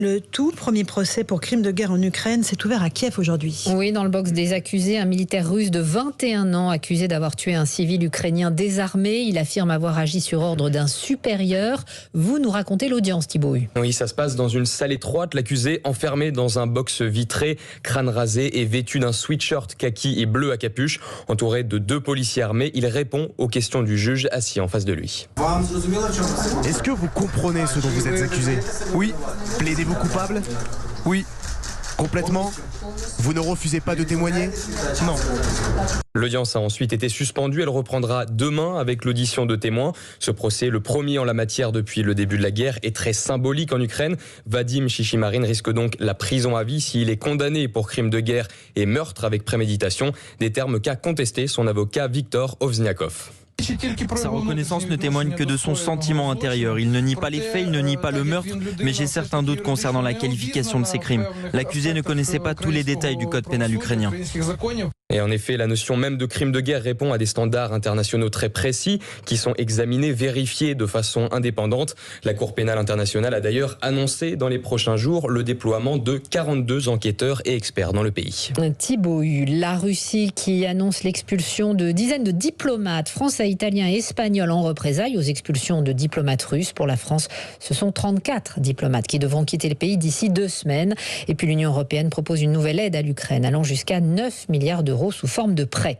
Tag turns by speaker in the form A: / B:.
A: Le tout premier procès pour crime de guerre en Ukraine s'est ouvert à Kiev aujourd'hui.
B: Oui, dans le box des accusés, un militaire russe de 21 ans accusé d'avoir tué un civil ukrainien désarmé. Il affirme avoir agi sur ordre d'un supérieur. Vous nous racontez l'audience, Thibaut.
C: Oui, ça se passe dans une salle étroite. L'accusé, enfermé dans un box vitré, crâne rasé et vêtu d'un sweatshirt kaki et bleu à capuche, entouré de 2 policiers armés. Il répond aux questions du juge assis en face de lui.
D: Est-ce que vous comprenez ce dont vous êtes accusé ? Oui. Plaidez-vous coupable ? Oui. Complètement ? Vous ne refusez pas de témoigner ? Non.
C: L'audience a ensuite été suspendue. Elle reprendra demain avec l'audition de témoins. Ce procès, le premier en la matière depuis le début de la guerre, est très symbolique en Ukraine. Vadim Chichimarin risque donc la prison à vie s'il est condamné pour crime de guerre et meurtre avec préméditation. Des termes qu'a contesté son avocat Viktor Ovzniakov.
E: Sa reconnaissance ne témoigne que de son sentiment intérieur. Il ne nie pas les faits, il ne nie pas le meurtre, mais j'ai certains doutes concernant la qualification de ces crimes. L'accusé ne connaissait pas tous les détails du code pénal ukrainien.
C: Et en effet, la notion même de crime de guerre répond à des standards internationaux très précis qui sont examinés, vérifiés de façon indépendante. La Cour pénale internationale a d'ailleurs annoncé dans les prochains jours le déploiement de 42 enquêteurs et experts dans le pays.
B: Thibaut, la Russie qui annonce l'expulsion de dizaines de diplomates français, italiens et espagnols en représailles aux expulsions de diplomates russes. Pour la France, ce sont 34 diplomates qui devront quitter le pays d'ici 2 semaines. Et puis l'Union européenne propose une nouvelle aide à l'Ukraine allant jusqu'à 9 milliards d'euros sous forme de prêts.